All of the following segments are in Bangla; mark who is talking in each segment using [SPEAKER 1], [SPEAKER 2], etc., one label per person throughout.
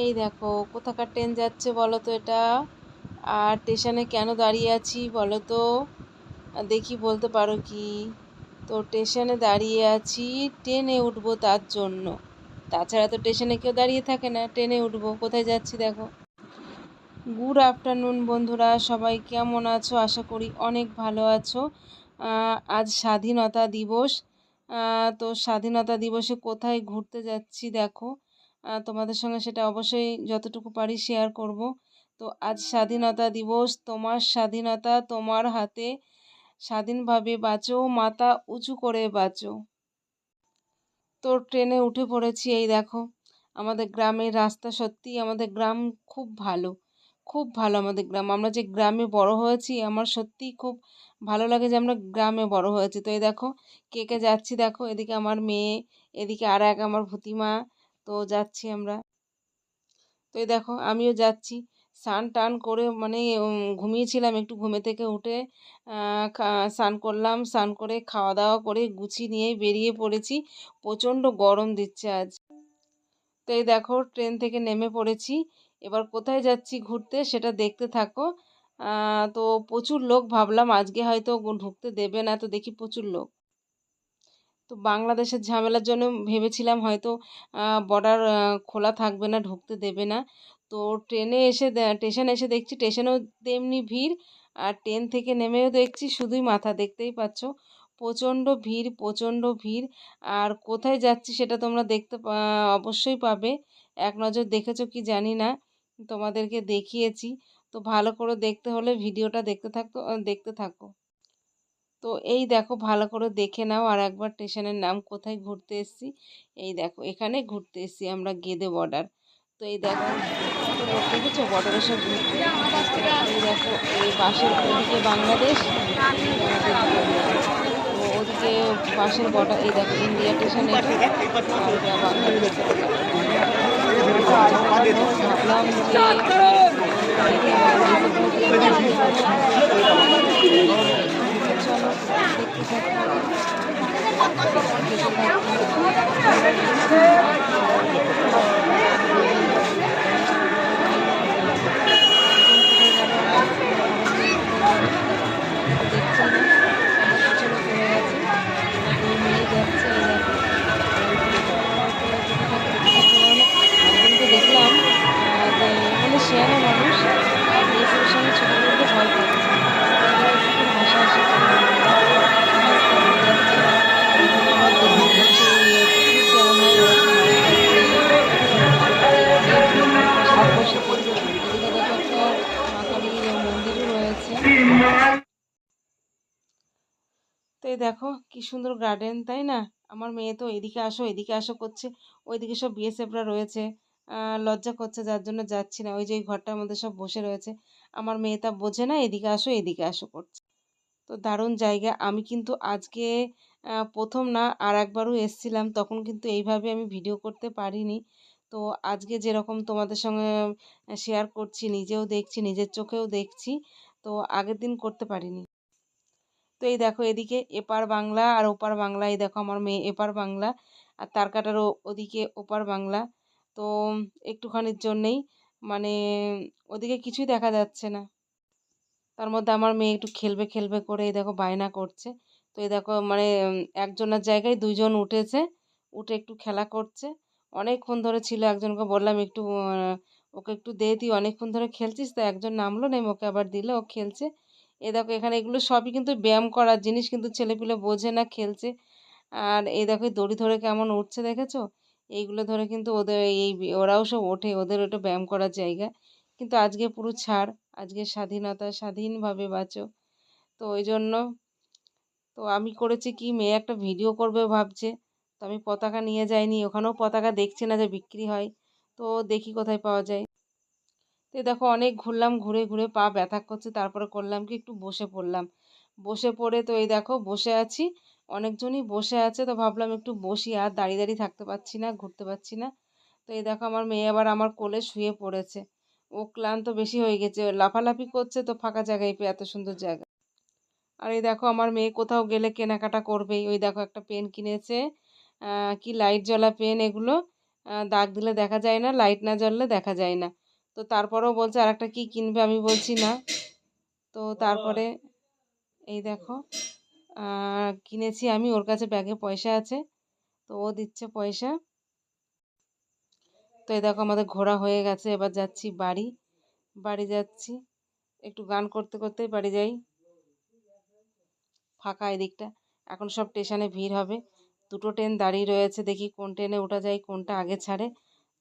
[SPEAKER 1] এই দেখো কোথাকার ট্রেন যাচ্ছে বলো তো এটা। আর স্টেশনে কেন দাঁড়িয়ে আছি বলো তো, দেখি বলতে পারো কি? তো স্টেশনে দাঁড়িয়ে আছি ট্রেনে উঠবো তার জন্য। তাছাড়া তো স্টেশনে কেউ দাঁড়িয়ে থাকে না, ট্রেনে উঠবো। কোথায় যাচ্ছি দেখো। গুড আফটারনুন বন্ধুরা, সবাই কেমন আছো? আশা করি অনেক ভালো আছো। আজ স্বাধীনতা দিবস। তো স্বাধীনতা দিবসে কোথায় ঘুরতে যাচ্ছি দেখো। তোমাদের সঙ্গে সেটা অবশ্যই যতটুকু পারি শেয়ার করব। তো আজ স্বাধীনতা দিবস, তোমার স্বাধীনতা তোমার হাতে, স্বাধীনভাবে বাঁচো, মাথা উঁচু করে বাঁচো। তো ট্রেনে উঠে পড়েছি, এই দেখো আমাদের গ্রামের রাস্তা। সত্যিই আমাদের গ্রাম খুব ভালো, খুব ভালো আমাদের গ্রাম। আমরা যে গ্রামে বড় হয়েছি, আমার সত্যিই খুব ভালো লাগে যে আমরা গ্রামে বড় হয়েছি। তো এই দেখো কে কে যাচ্ছি দেখো, এদিকে আমার মেয়ে, এদিকে আর এক আমার ভতিমা। তো যাচ্ছি আমরা। তো এই দেখো আমিও যাচ্ছি। স্নান টান করে মানে ঘুমিয়েছিলাম, একটু ঘুমে থেকে উঠে স্নান করলাম, স্নান করে খাওয়া দাওয়া করে গুছিয়ে নিয়ে বেরিয়ে পড়েছি। প্রচণ্ড গরম দিচ্ছে আজ। তো এই দেখো ট্রেন থেকে নেমে পড়েছি। এবার কোথায় যাচ্ছি ঘুরতে সেটা দেখতে থাকো। তো প্রচুর লোক, ভাবলাম আজকে হয়তো ঢুকতে দেবে না, তো দেখি প্রচুর লোক। তো বাংলাদেশের ঝামেলার জন্য ভেবেছিলাম হয়তো বর্ডার খোলা থাকবে না, ঢুকতে দেবে না। তো স্টেশনে এসে দেখছি স্টেশনেও তেমনি ভিড়। আর ট্রেন থেকে নেমেও দেখছি শুধুই মাথা, দেখতেই পাচ্ছ প্রচণ্ড ভিড়, প্রচণ্ড ভিড়। আর কোথায় যাচ্ছি সেটা তোমরা অবশ্যই পাবে। এক নজর দেখেছো কি জানি না, তোমাদেরকে দেখিয়েছি। তো ভালো করে দেখতে হলে ভিডিওটা দেখতে থাকো। তো এই দেখো ভালো করে দেখে নাও আর একবার স্টেশনের নাম, কোথায় ঘুরতে এসেছি। এই দেখো এখানে ঘুরতে এসেছি আমরা, গেদে বর্ডার। তো এই দেখো কত লোক দেখেছো বর্ডারে সব ঘুরতে। এই দেখো এই বাসের ওদিকে বাংলাদেশ, এদিকে আমাদের তো ওদিকে বাসের বর্ডার। এই দেখো ইন্ডিয়া স্টেশন এটা, আর এটা বাংলাদেশ চলে গেল। তো যাওয়ার জন্য ভাবলাম যে দেখি বাংলাদেশে ঢুকলে তো দেখতে পাবো। চলো দেখতে থাকি, যেতে থাকি। একজন কোথায় গেল, আমার মেয়ে কোথায় গেল আমি তো দেখছি না, আমার পিছনে পড়ে গেছে। দুই মেয়ে যাচ্ছে, এই দেখো। তো যেতে থাকি মানে একজনকে দেখলাম যে মানে শেয়ানা মানুষ, আর মেয়েগুলোর সঙ্গে ছোটোগুলোকে ভয় পাচ্ছে। তো ওদের একটুক্ষণ হাসাহাসি করলাম আমরা, রাস্তা দিয়ে যাচ্ছে। ওইখানে আবার দেখতে করছে পিকনিক যেমন হয় ওরকম মাইক বাজিয়ে করছে, অনেক লোকজন পাশে বসেছে। এদিকে দেখো একটা মা কালীর মন্দিরও রয়েছে। তো এই দেখো কি সুন্দর গার্ডেন, তাই না? আমার মেয়ে তো এদিকে আসো এদিকে আসো করছে, ওইদিকে সব বিএসএফরা রয়েছে। লজ্জা করছে যার জন্য যাচ্ছি না, ওই যে ওই ঘরটার মধ্যে সব বসে রয়েছে। আমার মেয়ে তা বোঝে না, এদিকে আসো করছে। তো দারুণ জায়গা। আমি কিন্তু আজকে প্রথম না, আর একবারও এসছিলাম, তখন কিন্তু এইভাবে আমি ভিডিও করতে পারিনি। তো আজকে যেরকম তোমাদের সঙ্গে শেয়ার করছি, নিজেও দেখছি, নিজের চোখেও দেখছি। তো আগের দিন করতে পারিনি। তো এই দেখো এদিকে এপার বাংলা আর ওপার বাংলা, এই দেখো আমার মেয়ে এপার বাংলা, আর তার কাটার ওদিকে ওপার বাংলা। তো একটুখানির জন্যেই মানে ওদিকে কিছুই দেখা যাচ্ছে না। তার মধ্যে আমার মেয়ে একটু খেলবে খেলবে করে এই দেখো বায়না করছে। তো এই দেখো মানে একজনের জায়গায় দুইজন উঠেছে, উঠে একটু খেলা করছে। অনেকক্ষণ ধরে ছিল, একজনকে বললাম একটু ওকে একটু দে, তুই অনেকক্ষণ ধরে খেলছিস। তো একজন নামলো, নেমে ওকে আবার দিলে, ও খেলছে। এই দেখো এখানে এগুলো সবই কিন্তু ব্যায়াম করার জিনিস, কিন্তু ছেলেপিলে বোঝে না, খেলছে। আর এই দেখো এই দড়ি ধরে কেমন উঠছে দেখেছো। এইগুলো ধরে কিন্তু ওদের ওরাও সব ওঠে, ওদের ওটা ব্যায়াম করার জায়গা। কিন্তু আজকে পুরো ছাড়, আজকে স্বাধীনতা, স্বাধীনভাবে বাঁচো। তো ওই জন্য তো আমি করেছি কি, মেয়ে একটা ভিডিও করবে ভাবছে। তো আমি পতাকা নিয়ে যাইনি, ওখানেও পতাকা দেখছি না যে বিক্রি হয়। তো দেখি কোথায় পাওয়া যায়। তো এই দেখো অনেক ঘুরলাম, ঘুরে ঘুরে পা ব্যথা করছে, তারপরে করলাম কি একটু বসে পড়লাম। বসে পড়ে তো এই দেখো বসে আছি, অনেকজনই বসে আছে। তো ভাবলাম একটু বসি, আর দাঁড়িয়ে দাঁড়িয়ে থাকতে পারছি না, ঘুরতে পারছি না। তো এই দেখো আমার মেয়ে আবার আমার কোলে শুয়ে পড়েছে। ও ক্লান্ত বেশি হয়ে গেছে, ও লাফালাফি করছে তো ফাঁকা জায়গায় পেয়ে, এত সুন্দর জায়গা। আর এই দেখো আমার মেয়ে কোথাও গেলে কেনাকাটা করবেই। ওই দেখো একটা পেন কিনেছে, কি লাইট জ্বলা পেন এগুলো। দাগ দিলে দেখা যায় না, লাইট না জ্বললে দেখা যায় না। তো তারপরেও বলছে আরেকটা কী কিনবে, আমি বলছি না। তো তারপরে এই দেখো কিনেছি আমি, ওর কাছে ব্যাগে পয়সা আছে, তো ও দিচ্ছে পয়সা। তো এই দেখো আমাদের ঘোরা হয়ে গেছে, এবার যাচ্ছি বাড়ি। বাড়ি যাচ্ছি, একটু গান করতে করতেই বাড়ি যাই। ফাঁকা এদিকটা, এখন সব স্টেশনে ভিড় হবে। দুটো ট্রেন দাঁড়িয়ে রয়েছে, দেখি কোন ট্রেনে ওঠা যায়, কোনটা আগে ছাড়ে।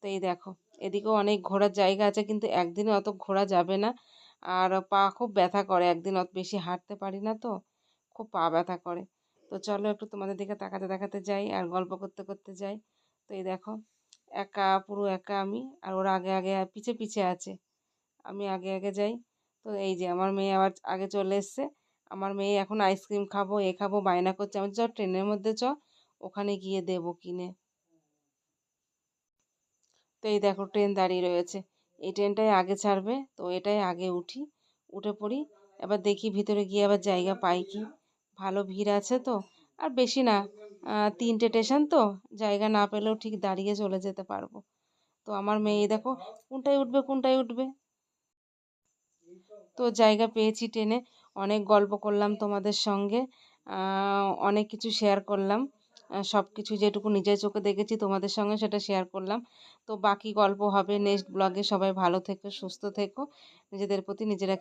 [SPEAKER 1] তো এই দেখো এদিকেও অনেক ঘোরার জায়গা আছে, কিন্তু একদিনে অত ঘোরা যাবে না। আর পা খুব ব্যথা করে, একদিন অত বেশি হাঁটতে পারি না, তো খুব পা ব্যথা করে। তো চলো একটু তোমাদের দিকে তাকাতে তাকাতে যাই আর গল্প করতে করতে যাই। তো এই দেখো একা, পুরো একা আমি, আর ওরা আগে আগে পিছে পিছে আছে, আমি আগে আগে যাই। তো এই যে আমার মেয়ে আবার আগে চলে এসছে। আমার মেয়ে এখন আইসক্রিম খাবো, এ খাবো বায়না করছে, আমি চ ট্রেনের মধ্যে চ, ওখানে গিয়ে দেবো কিনে। তো এই দেখো ট্রেন দাঁড়িয়ে রয়েছে, এই ট্রেনটাই আগে ছাড়বে, তো এটাই আগে উঠি, উঠে পড়ি। এবার দেখি ভিতরে গিয়ে আবার জায়গা পাই কি। ভালো ভিড় আছে তো, আর বেশি না, 3টে স্টেশন তো, জায়গা না পেলেও ঠিক দাঁড়িয়ে চলে যেতে পারবো। তো আমার মেয়ে দেখো কোনটায় উঠবে কোনটায় উঠবে। তো জায়গা পেয়েছি ট্রেনে, অনেক গল্প করলাম তোমাদের সঙ্গে, অনেক কিছু শেয়ার করলাম, সব কিছু যেটুকু নিজের চোখে দেখেছি তোমাদের সঙ্গে সেটা শেয়ার করলাম। তো বাকি গল্প হবে নেক্সট ব্লগে। সবাই ভালো থেকো, সুস্থ থেকো, নিজেদের প্রতি নিজেরা খেয়াল